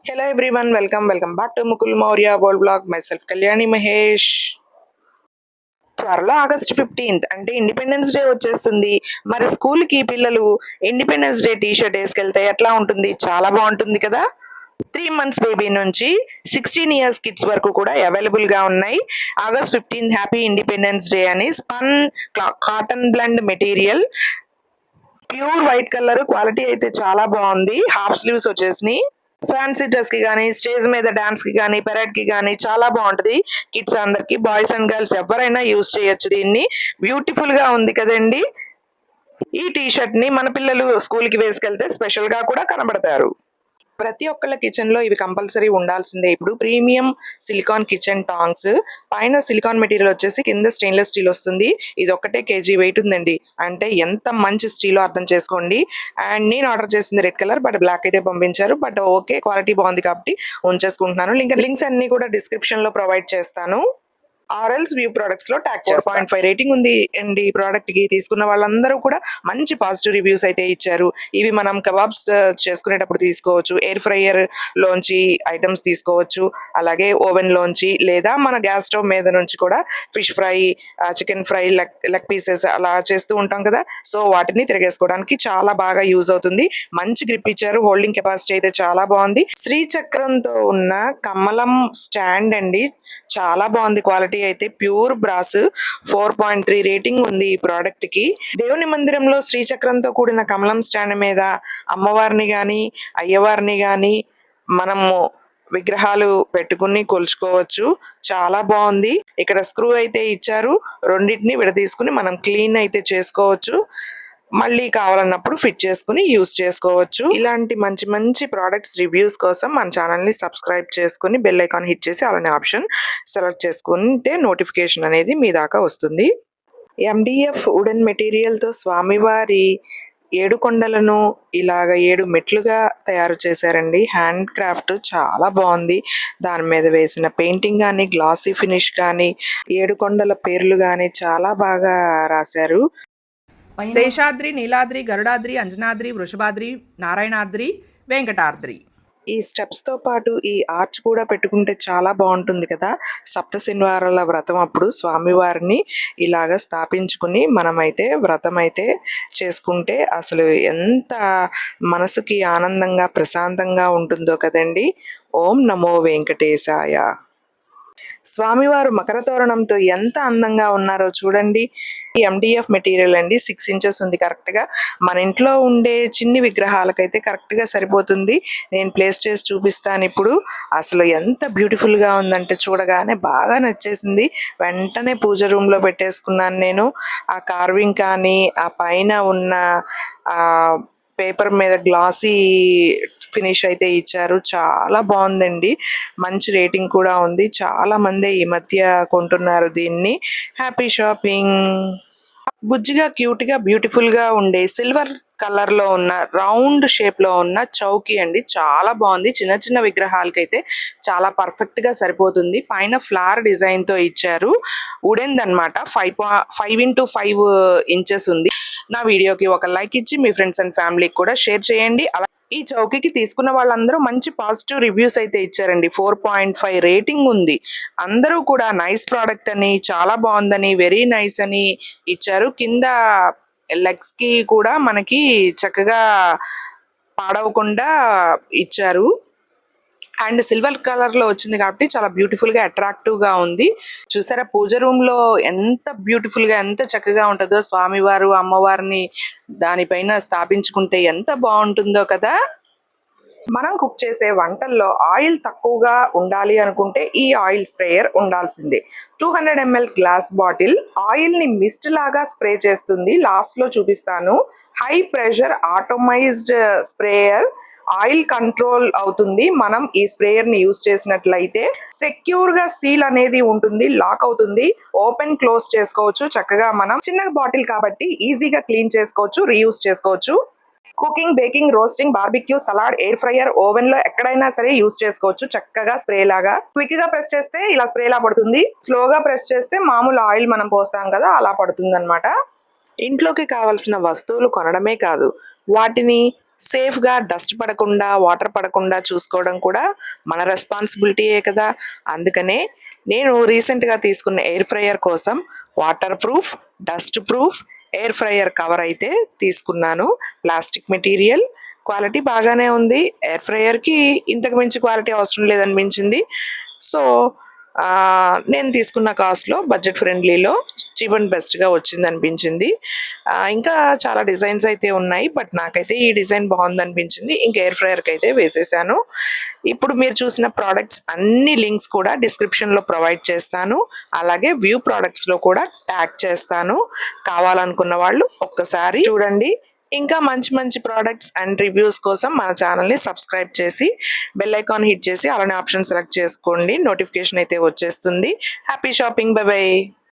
Hello everyone, welcome back to Mukul Maurya World Vlog. Myself Kalyani Mahesh. త్వరలో August 15th అంటే independence day వచ్చేస్తుంది. మరి school కి పిల్లలు ఇండిపెండెన్స్ డే టీ షర్ట్ వేసుకెళ్తే ఎట్లా ఉంటుంది? చాలా బాగుంటుంది కదా. 3 months బేబీ నుంచి 16 years కిడ్స్ వరకు కూడా అవైలబుల్ గా ఉన్నాయి. ఆగస్ట్ 15 హ్యాపీ ఇండిపెండెన్స్ డే అని spun cotton blend material, pure white colour, quality అయితే చాలా బాగుంది. హాఫ్ స్లీవ్స్ వచ్చేసినాయి. ఫ్యాన్సీ డ్రెస్ కి కానీ, స్టేజ్ మీద డాన్స్ కి కానీ, పెరేడ్ కి కానీ చాలా బాగుంటది. కిడ్స్ అందరికి, బాయ్స్ అండ్ గర్ల్స్ ఎవరైనా యూజ్ చేయొచ్చు దీన్ని. బ్యూటిఫుల్ గా ఉంది కదండి. ఈ టీ షర్ట్ ని మన పిల్లలు స్కూల్ కి వేసుకెళ్తే స్పెషల్ గా కూడా కనబడతారు. ప్రతి ఒక్కళ్ళ కిచెన్ లో ఇవి కంపల్సరీ ఉండాల్సిందే. ఇప్పుడు ప్రీమియం సిలికాన్ కిచెన్ టాంగ్స్, పైన సిలికాన్ మెటీరియల్ వచ్చేసి కింద స్టెయిన్లెస్ స్టీల్ వస్తుంది. ఇది ఒక్కటే కేజీ వెయిట్ ఉందండి. అంటే ఎంత మంచి స్టీల్ అర్థం చేసుకోండి. అండ్ నేను ఆర్డర్ చేసింది రెడ్ కలర్, బట్ బ్లాక్ అయితే పంపించారు. బట్ ఓకే, క్వాలిటీ బాగుంది కాబట్టి ఉంచేసుకుంటున్నాను. లింక్స్ అన్ని కూడా డిస్క్రిప్షన్ లో ప్రొవైడ్ చేస్తాను. ఆర్ఎల్స్ వ్యూ ప్రొడక్ట్స్ లో ట్యాగ్ 4.5 రేటింగ్ ఉంది అండి. ఈ ప్రోడక్ట్ కి తీసుకున్న వాళ్ళందరూ కూడా మంచి పాజిటివ్ రివ్యూస్ అయితే ఇచ్చారు. ఇవి మనం కబాబ్స్ చేసుకునేటప్పుడు తీసుకోవచ్చు, ఎయిర్ ఫ్రైయర్ లోంచి ఐటమ్స్ తీసుకోవచ్చు, అలాగే ఓవెన్ లోంచి, లేదా మన గ్యాస్ స్టవ్ మీద నుంచి కూడా fish fry, chicken fry, leg pieces అలా చేస్తూ ఉంటాం కదా. సో వాటిని తిరగేసుకోవడానికి చాలా బాగా యూజ్ అవుతుంది. మంచి గ్రిప్ ఇచ్చారు. హోల్డింగ్ కెపాసిటీ అయితే చాలా బాగుంది. శ్రీచక్రంతో ఉన్న కమలం స్టాండ్ అండి, చాలా బాగుంది. క్వాలిటీ అయితే ప్యూర్ బ్రాస్. 4.3 రేటింగ్ ఉంది ఈ ప్రోడక్ట్ కి. దేవుని మందిరంలో శ్రీచక్రంతో కూడిన కమలం స్టాండ్ మీద అమ్మవారిని గాని, అయ్యవారిని గాని మనము విగ్రహాలు పెట్టుకుని కొలుచుకోవచ్చు. చాలా బాగుంది. ఇక్కడ స్క్రూ అయితే ఇచ్చారు. రెండింటిని విడదీసుకుని మనం క్లీన్ అయితే చేసుకోవచ్చు. మళ్ళీ కావాలన్నప్పుడు ఫిట్ చేసుకుని యూజ్ చేసుకోవచ్చు. ఇలాంటి మంచి మంచి ప్రోడక్ట్స్ రివ్యూస్ కోసం మన ఛానల్ ని సబ్స్క్రైబ్ చేసుకుని బెల్ ఐకాన్ హిట్ చేసి అలానే ఆప్షన్ సెలెక్ట్ చేసుకుంటే నోటిఫికేషన్ అనేది మీ దాకా వస్తుంది. MDF వుడెన్ మెటీరియల్ తో స్వామివారి 7 కొండలను ఇలాగ 7 మెట్లుగా తయారు చేశారండి. హ్యాండ్ క్రాఫ్ట్ చాలా బాగుంది. దాని మీద వేసిన పెయింటింగ్ కానీ, గ్లాసీ ఫినిష్ కానీ, 7 కొండల పేర్లు కానీ చాలా బాగా రాశారు. శేషాద్రి, నీలాద్రి, గరుడాద్రి, అంజనాద్రి, వృషభాద్రి, నారాయణాద్రి, వెంకటాద్రి. ఈ స్టెప్స్ తో పాటు ఈ ఆర్చ్ కూడా పెట్టుకుంటే చాలా బాగుంటుంది కదా. సప్త శనివారాల వ్రతం అప్పుడు స్వామివారిని ఇలాగ స్థాపించుకుని మనమైతే వ్రతం అయితే చేసుకుంటే అసలు ఎంత మనసుకి ఆనందంగా, ప్రశాంతంగా ఉంటుందో కదండి. ఓం నమో వెంకటేశాయ. స్వామివారు మకర తోరణంతో ఎంత అందంగా ఉన్నారో చూడండి. ఈ MDF మెటీరియల్ అండి, 6 inches ఉంది. కరెక్ట్ గా మన ఇంట్లో ఉండే చిన్ని విగ్రహాలకైతే కరెక్ట్ గా సరిపోతుంది. నేను ప్లేస్ చేసి చూపిస్తాను ఇప్పుడు. అసలు ఎంత బ్యూటిఫుల్ గా ఉందంటే చూడగానే బాగా నచ్చేసింది. వెంటనే పూజ రూమ్ లో పెట్టేసుకున్నాను నేను. ఆ కార్వింగ్ కానీ, ఆ పైన ఉన్న ఆ పేపర్ మీద గ్లాసీ ఫినిష్ అయితే ఇచ్చారు. చాలా బాగుందండి. మంచి రేటింగ్ కూడా ఉంది. చాలా మంది ఈ మధ్య కొంటున్నారు దీన్ని. Happy shopping. బుజ్జిగా, క్యూట్ గా, బ్యూటిఫుల్ గా ఉండే సిల్వర్ కలర్ లో ఉన్న రౌండ్ షేప్ లో ఉన్న చౌకీ అండి. చాలా బాగుంది. చిన్న చిన్న విగ్రహాలకైతే చాలా పర్ఫెక్ట్ గా సరిపోతుంది. పైన ఫ్లవర్ డిజైన్ తో ఇచ్చారు. వుడెన్ అనమాట. 5 x 5 inches ఉంది. నా వీడియోకి ఒక లైక్ ఇచ్చి మీ ఫ్రెండ్స్ అండ్ ఫ్యామిలీకి కూడా షేర్ చేయండి. ఈ చౌకీకి తీసుకున్న వాళ్ళందరూ మంచి పాజిటివ్ రివ్యూస్ అయితే ఇచ్చారండి. 4.5 రేటింగ్ ఉంది. అందరూ కూడా నైస్ ప్రోడక్ట్ అని, చాలా బాగుందని, వెరీ నైస్ అని ఇచ్చారు. కింద లెగ్స్ కి కూడా మనకి చక్కగా పాడవకుండా ఇచ్చారు. అండ్ సిల్వర్ కలర్ లో వచ్చింది కాబట్టి చాలా బ్యూటిఫుల్ గా, అట్రాక్టివ్ గా ఉంది. చూసారా పూజ రూమ్ లో ఎంత బ్యూటిఫుల్ గా, ఎంత చక్కగా ఉంటుందో. స్వామివారు, అమ్మవారిని దానిపైన స్థాపించుకుంటే ఎంత బాగుంటుందో కదా. మనం కుక్ చేసే వంటల్లో ఆయిల్ తక్కువగా ఉండాలి అనుకుంటే ఈ ఆయిల్ స్ప్రేయర్ ఉండాల్సిందే. 200 ml గ్లాస్ బాటిల్ ఆయిల్ ని మిస్ట్ లాగా స్ప్రే చేస్తుంది. లాస్ట్ లో చూపిస్తాను. High pressure automated sprayer. Oil control అవుతుంది మనం ఈ స్ప్రేయర్ ని యూజ్ చేసినట్లయితే. సెక్యూర్ గా సీల్ అనేది ఉంటుంది, లాక్ అవుతుంది. ఓపెన్ క్లోజ్ చేసుకోవచ్చు చక్కగా. మనం చిన్న బాటిల్ కాబట్టి ఈజీగా క్లీన్ చేసుకోవచ్చు, రీయూజ్ చేసుకోవచ్చు. Cooking, baking, roasting, barbecue, salad, air fryer, oven లో ఎక్కడైనా సరే యూజ్ చేసుకోవచ్చు చక్కగా. స్ప్రే లాగా క్విక్ గా ప్రెస్ చేస్తే ఇలా స్ప్రే లా పడుతుంది. స్లోగా ప్రెస్ చేస్తే మామూలు ఆయిల్ మనం పోస్తాం కదా అలా పడుతుంది అనమాట. ఇంట్లోకి కావాల్సిన వస్తువులు కొనడమే కాదు, వాటిని సేఫ్‌గా డస్ట్ పడకుండా, వాటర్ పడకుండా చూసుకోవడం కూడా మన రెస్పాన్సిబిలిటీయే కదా! అందుకనే నేను రీసెంట్‌గా తీసుకున్న ఎయిర్ ఫ్రైయర్ కోసం water proof, dust proof air fryer cover అయితే తీసుకున్నాను. ప్లాస్టిక్ మెటీరియల్ క్వాలిటీ బాగానే ఉంది. ఎయిర్ ఫ్రైయర్‌కి ఇంతకు మించి క్వాలిటీ అవసరం లేదనిపించింది. సో, నేను తీసుకున్న కాస్ట్‌లో బడ్జెట్ ఫ్రెండ్లీలో చీప్ అండ్ బెస్ట్‌గా వచ్చిందనిపించింది. ఇంకా చాలా డిజైన్స్ అయితే ఉన్నాయి. బట్ నాకైతే ఈ డిజైన్ బావుందనిపించింది. ఇంక ఎయిర్ ఫ్రైయర్‌కైతే వేసేసాను. ఇప్పుడు మీరు చూసిన ప్రొడక్ట్స్ అన్ని లింక్స్ కూడా డిస్క్రిప్షన్‌లో ప్రొవైడ్ చేస్తాను. అలాగే వ్యూ ప్రొడక్ట్స్‌లో కూడా ట్యాగ్ చేస్తాను. కావాలనుకున్న వాళ్ళు ఒక్కసారి చూడండి. ఇంకా మంచి మంచి ప్రొడక్ట్స్ అండ్ రివ్యూస్ కోసం మన ఛానల్‌ని సబ్స్క్రైబ్ చేసి బెల్ ఐకాన్ హిట్ చేసి అలానే ఆప్షన్ సెలెక్ట్ చేసుకోండి. నోటిఫికేషన్ అయితే వచ్చేస్తుంది. Happy shopping. By by.